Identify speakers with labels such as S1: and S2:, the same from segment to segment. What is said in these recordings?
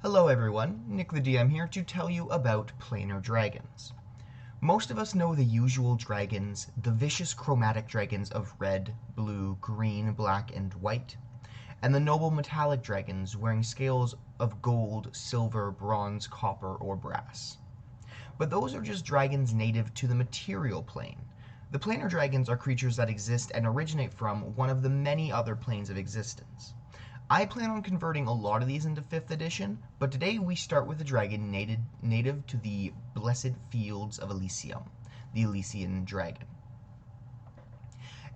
S1: Hello everyone, Nick the DM here to tell you about Planar Dragons. Most of us know the usual dragons, the vicious chromatic dragons of red, blue, green, black, and white, and the noble metallic dragons wearing scales of gold, silver, bronze, copper, or brass. But those are just dragons native to the material plane. The planar dragons are creatures that exist and originate from one of the many other planes of existence. I plan on converting a lot of these into 5th edition, but today we start with a dragon native to the Blessed Fields of Elysium, the Elysian Dragon.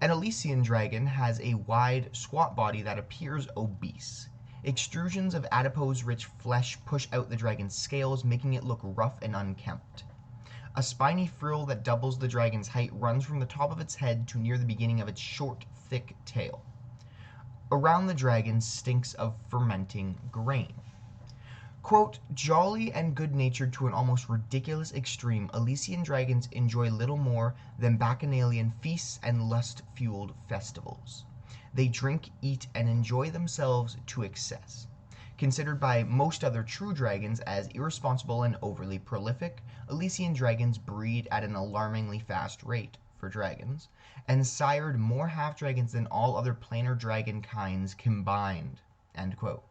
S1: An Elysian dragon has a wide, squat body that appears obese. Extrusions of adipose-rich flesh push out the dragon's scales, making it look rough and unkempt. A spiny frill that doubles the dragon's height runs from the top of its head to near the beginning of its short, thick tail. Around the dragon stinks of fermenting grain. Quote, jolly and good-natured to an almost ridiculous extreme, Elysian dragons enjoy little more than bacchanalian feasts and lust-fueled festivals. They drink, eat, and enjoy themselves to excess. Considered by most other true dragons as irresponsible and overly prolific, Elysian dragons breed at an alarmingly fast rate for dragons, and sired more half-dragons than all other planar dragon kinds combined. End quote.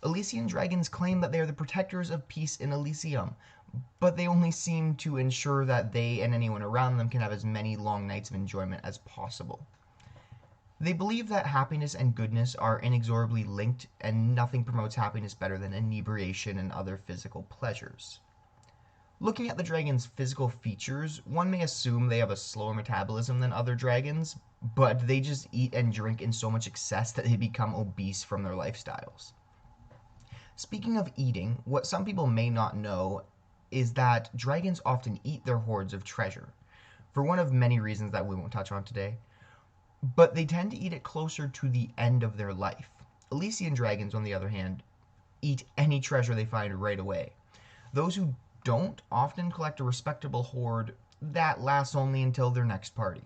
S1: Elysian dragons claim that they are the protectors of peace in Elysium, but they only seem to ensure that they and anyone around them can have as many long nights of enjoyment as possible. They believe that happiness and goodness are inexorably linked, and nothing promotes happiness better than inebriation and other physical pleasures. Looking at the dragon's physical features, one may assume they have a slower metabolism than other dragons, but they just eat and drink in so much excess that they become obese from their lifestyles. Speaking of eating, what some people may not know is that dragons often eat their hoards of treasure, for one of many reasons that we won't touch on today, but they tend to eat it closer to the end of their life. Elysian dragons, on the other hand, eat any treasure they find right away. Those who don't often collect a respectable hoard that lasts only until their next party.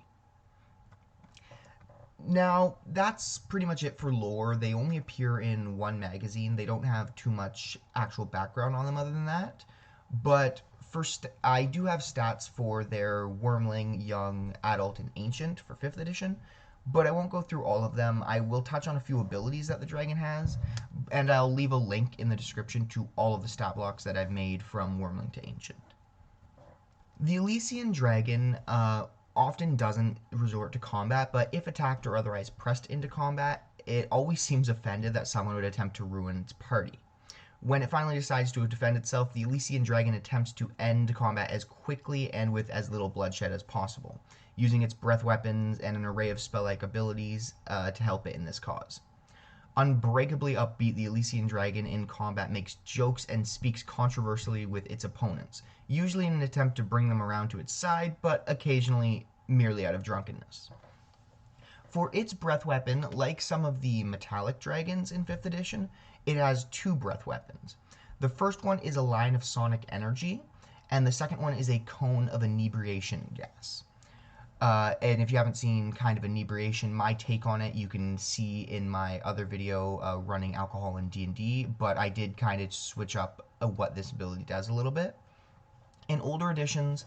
S1: Now, that's pretty much it for lore. They only appear in one magazine. They don't have too much actual background on them other than that. But first, I do have stats for their Wormling, Young, Adult, and Ancient for 5th edition, but I won't go through all of them. I will touch on a few abilities that the dragon has, and I'll leave a link in the description to all of the stat blocks that I've made from Wormling to Ancient. The Elysian Dragon often doesn't resort to combat, but if attacked or otherwise pressed into combat, it always seems offended that someone would attempt to ruin its party. When it finally decides to defend itself, the Elysian Dragon attempts to end combat as quickly and with as little bloodshed as possible, using its breath weapons and an array of spell-like abilities to help it in this cause. Unbreakably upbeat, the Elysian Dragon in combat makes jokes and speaks controversially with its opponents, usually in an attempt to bring them around to its side, but occasionally merely out of drunkenness. For its breath weapon, like some of the metallic dragons in 5th edition, it has 2 breath weapons. The first one is a line of sonic energy, and the second one is a cone of inebriation gas. And if you haven't seen kind of inebriation, my take on it, you can see in my other video running alcohol in D&D, but I did kind of switch up what this ability does a little bit. In older editions,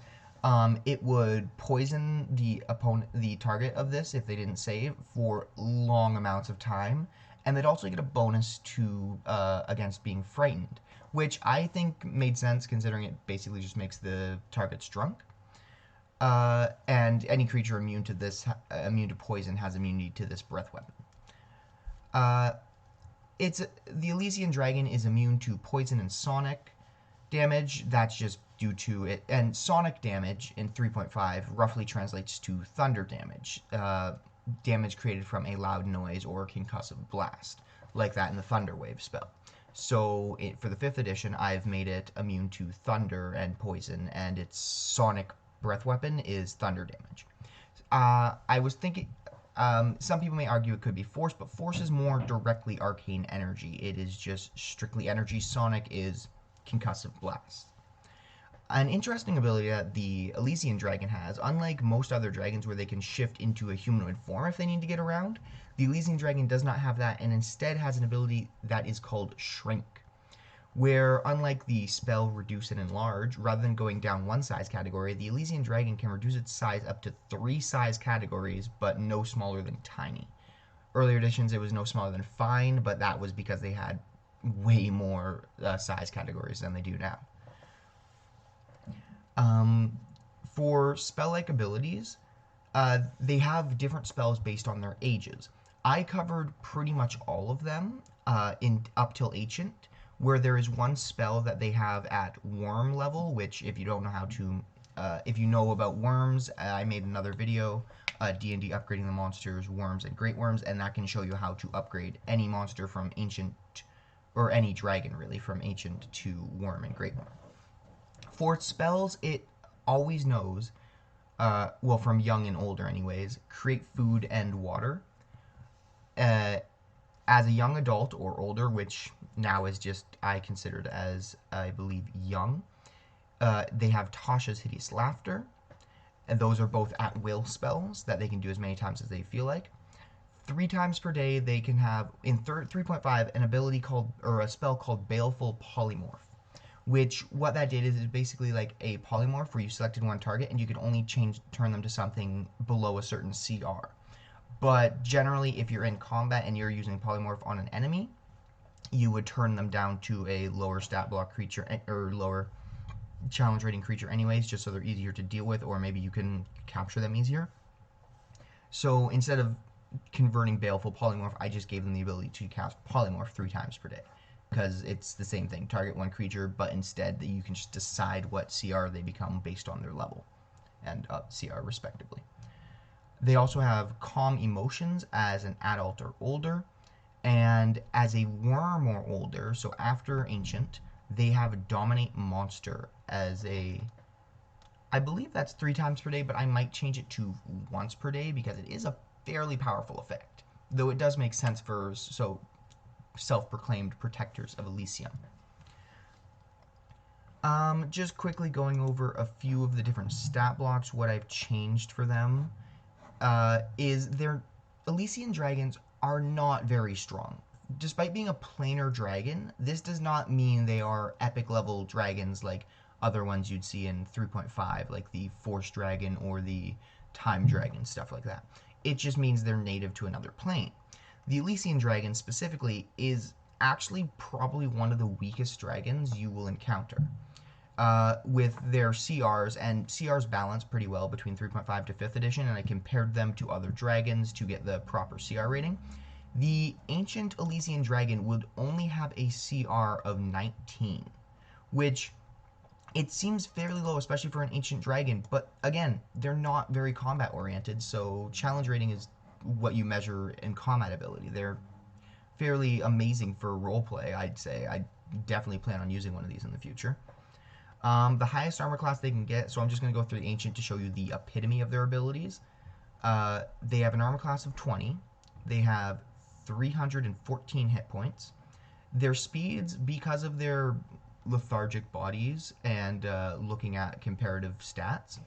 S1: it would poison the target of this if they didn't save for long amounts of time, and they'd also get a bonus to against being frightened, which I think made sense considering it basically just makes the targets drunk. And any creature immune to poison has immunity to this breath weapon. The Elysian Dragon is immune to poison and sonic damage. That's just due to it. And sonic damage in 3.5 roughly translates to thunder damage, damage created from a loud noise or concussive blast, like that in the Thunder Wave spell. So for the 5th edition, I've made it immune to thunder and poison, and its sonic breath weapon is thunder damage. I was thinking, some people may argue it could be force, but force is more directly arcane energy. It is just strictly energy. Sonic is concussive blast. An interesting ability that the Elysian Dragon has, unlike most other dragons where they can shift into a humanoid form if they need to get around, the Elysian Dragon does not have that and instead has an ability that is called Shrink. where unlike the spell Reduce and Enlarge, rather than going down one size category, the Elysian Dragon can reduce its size up to 3 size categories, but no smaller than tiny. Earlier editions, it was no smaller than fine, but that was because they had way more size categories than they do now. For spell-like abilities, they have different spells based on their ages. I covered pretty much all of them in up till Ancient, where there is one spell that they have at Worm level, which if you don't know how to, if you know about worms, I made another video, D&D upgrading the monsters, worms, and great worms, and that can show you how to upgrade any monster from Ancient, or any dragon really, from Ancient to Worm and Great Worm. For spells, it always knows, well, from young and older anyways, create food and water. As a young adult or older, which now is just I considered as, I believe, young, they have Tasha's Hideous Laughter, and those are both at will spells that they can do as many times as they feel like. 3 times per day, they can have, in 3.5, an ability called, or a spell called Baleful Polymorph, which what that did is basically like a polymorph where you selected one target and you could only turn them to something below a certain CR. But generally, if you're in combat and you're using polymorph on an enemy, you would turn them down to a lower stat block creature, or lower challenge rating creature anyways, just so they're easier to deal with, or maybe you can capture them easier. So instead of converting Baleful Polymorph, I just gave them the ability to cast Polymorph 3 times per day, because it's the same thing, target one creature, but instead that you can just decide what CR they become based on their level and CR respectively. They also have Calm Emotions as an adult or older, and as a worm or older, so after Ancient, they have Dominate Monster as a, I believe that's 3 times per day, but I might change it to once per day because it is a fairly powerful effect, though it does make sense for self-proclaimed protectors of Elysium. Just quickly going over a few of the different stat blocks, what I've changed for them is their Elysian Dragons are not very strong. Despite being a planar dragon, this does not mean they are epic level dragons like other ones you'd see in 3.5, like the Force Dragon or the Time Dragon, stuff like that. It just means they're native to another plane. The Elysian Dragon specifically is actually probably one of the weakest dragons you will encounter. With their CRs, and CRs balance pretty well between 3.5 to 5th edition, and I compared them to other dragons to get the proper CR rating. The Ancient Elysian Dragon would only have a CR of 19, which it seems fairly low, especially for an Ancient Dragon, but again, they're not very combat oriented, so challenge rating is what you measure in combat ability. They're fairly amazing for roleplay, I'd say. I definitely plan on using one of these in the future. The highest armor class they can get, so I'm just going to go through the Ancient to show you the epitome of their abilities. They have an armor class of 20. They have 314 hit points. Their speeds, because of their lethargic bodies and looking at comparative stats,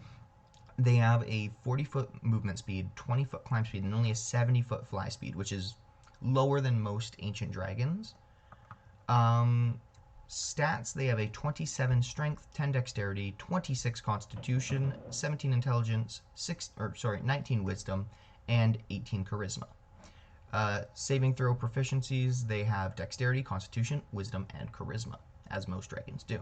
S1: they have a 40-foot movement speed, 20-foot climb speed, and only a 70-foot fly speed, which is lower than most Ancient Dragons. Stats, they have a 27 strength, 10 dexterity, 26 constitution, 17 intelligence, 19 wisdom, and 18 charisma. Saving throw proficiencies, they have dexterity, constitution, wisdom, and charisma, as most dragons do.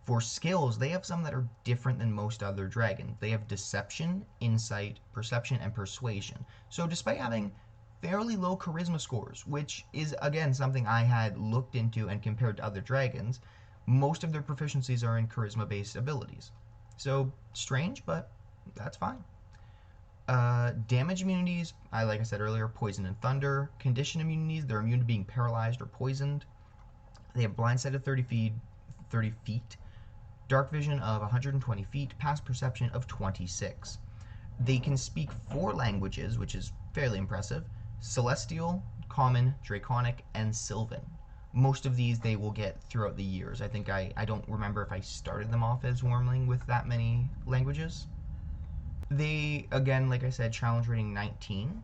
S1: For skills, they have some that are different than most other dragons. They have deception, insight, perception, and persuasion. So despite having fairly low charisma scores, which is, again, something I had looked into and compared to other dragons, most of their proficiencies are in charisma-based abilities. So, strange, but that's fine. Damage immunities, like I said earlier, poison and thunder. Condition immunities, they're immune to being paralyzed or poisoned. They have blind sight of 30 feet, dark vision of 120 feet, past perception of 26. They can speak 4 languages, which is fairly impressive: Celestial, Common, Draconic, and Sylvan. Most of these they will get throughout the years. I think I don't remember if I started them off as Wormling with that many languages. They, again, like I said, challenge rating 19.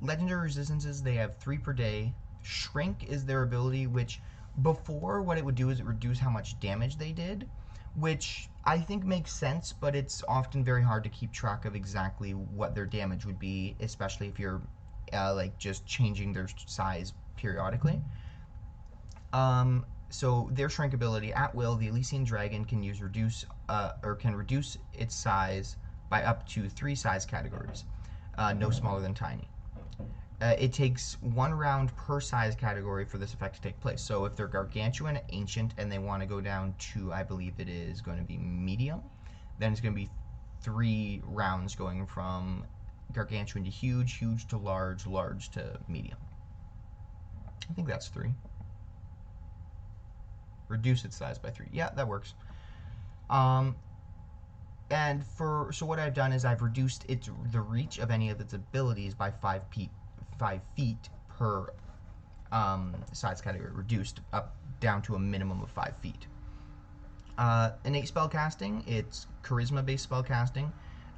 S1: Legendary resistances, they have 3 per day. Shrink is their ability, which Before, what it would do is it reduce how much damage they did, which I think makes sense, but it's often very hard to keep track of exactly what their damage would be, especially if you're like just changing their size periodically. So their shrink ability at will, the Elysian Dragon can use reduce or can reduce its size by up to 3 size categories, no smaller than tiny. It takes 1 round per size category for this effect to take place. So if they're gargantuan, ancient, and they want to go down to, I believe it is going to be medium, then it's going to be 3 rounds going from gargantuan to huge, huge to large, large to medium. I think that's 3. Reduce its size by 3. Yeah, that works. And so what I've done is I've reduced the reach of any of its abilities by 5 feet per size category, reduced up down to a minimum of 5 feet. Innate spellcasting, it's charisma-based spellcasting.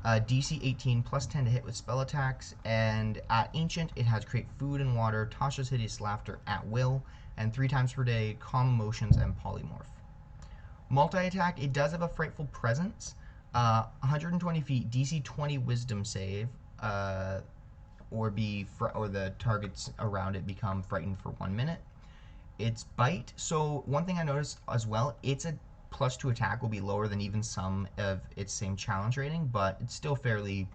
S1: DC 18 plus 10 to hit with spell attacks, and at ancient it has create food and water, Tasha's hideous laughter at will, and 3 times per day, calm emotions and polymorph. Multi-attack, it does have a frightful presence, 120 feet, DC 20 wisdom save, or the targets around it become frightened for 1 minute. It's bite, so one thing I noticed as well, it's a +2 attack will be lower than even some of its same challenge rating, but it's still fairly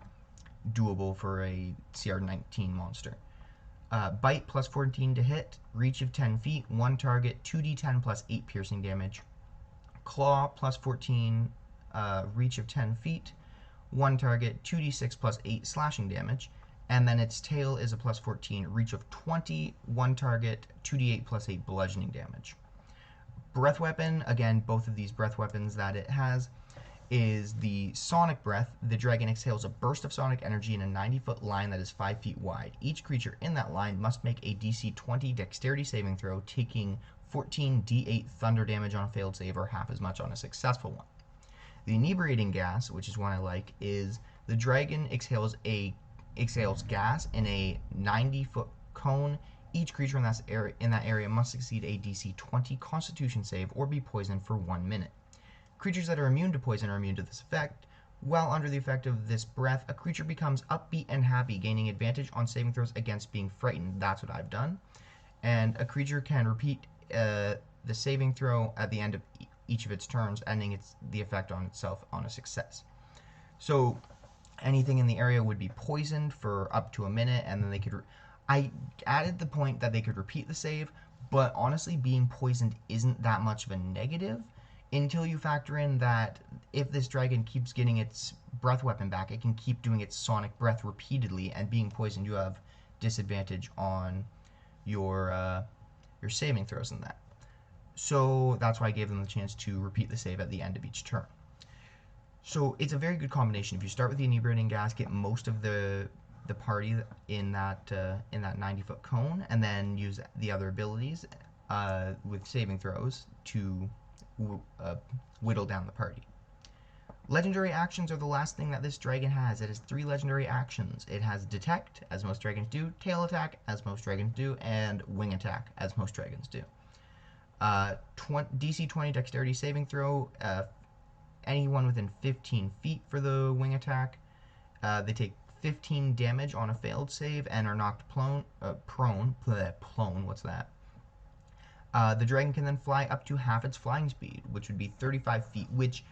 S1: doable for a CR 19 monster. Bite +14 to hit, reach of 10 feet, 1 target, 2d10 plus 8 piercing damage. Claw +14, reach of 10 feet, 1 target, 2d6 plus 8 slashing damage. And then its tail is a +14, reach of 20, 1 target, 2d8 plus 8 bludgeoning damage. Breath weapon, again, both of these breath weapons that it has, is the Sonic Breath. The dragon exhales a burst of sonic energy in a 90-foot line that is 5 feet wide. Each creature in that line must make a DC 20 dexterity saving throw, taking 14 d8 thunder damage on a failed save, or half as much on a successful one. The inebriating gas, which is one I like, is the dragon exhales gas in a 90-foot cone. Each creature in that area must succeed a DC 20 Constitution save or be poisoned for 1 minute. Creatures that are immune to poison are immune to this effect. While under the effect of this breath, a creature becomes upbeat and happy, gaining advantage on saving throws against being frightened. That's what I've done. And a creature can repeat the saving throw at the end of each of its turns, ending the effect on itself on a success. So anything in the area would be poisoned for up to a minute, and then they could... I added the point that they could repeat the save, but honestly, being poisoned isn't that much of a negative until you factor in that if this dragon keeps getting its breath weapon back, it can keep doing its sonic breath repeatedly, and being poisoned, you have disadvantage on your saving throws in that. So that's why I gave them the chance to repeat the save at the end of each turn. So it's a very good combination. If you start with the inebriating gas, get most of the party in that 90-foot cone, and then use the other abilities with saving throws to whittle down the party. Legendary actions are the last thing that this dragon has. It has 3 legendary actions. It has Detect, as most dragons do, Tail Attack, as most dragons do, and Wing Attack, as most dragons do. DC 20 Dexterity saving throw, anyone within 15 feet for the Wing Attack. They take 15 damage on a failed save and are knocked prone. What's that? The dragon can then fly up to half its flying speed, which would be 35 feet, which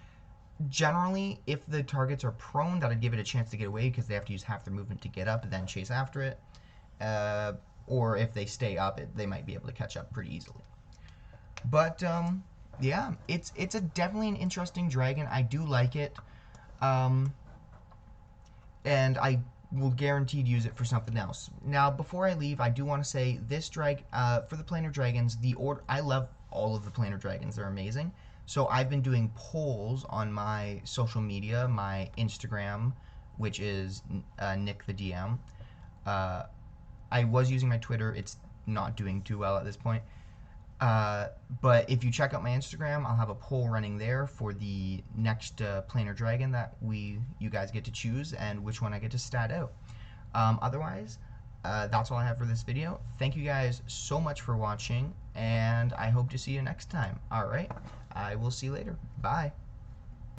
S1: generally, if the targets are prone, that would give it a chance to get away because they have to use half their movement to get up and then chase after it. Or if they stay up, they might be able to catch up pretty easily. But, yeah, it's definitely an interesting dragon. I do like it. And I will guaranteed use it for something else. Now, before I leave, I do want to say this for the Planar Dragons, I love all of the Planar Dragons. They're amazing. So I've been doing polls on my social media, my Instagram, which is Nick the DM. I was using my Twitter. It's not doing too well at this point. But if you check out my Instagram, I'll have a poll running there for the next Planar Dragon that you guys get to choose and which one I get to stat out. Otherwise, that's all I have for this video. Thank you guys so much for watching, and I hope to see you next time. All right, I will see you later. Bye.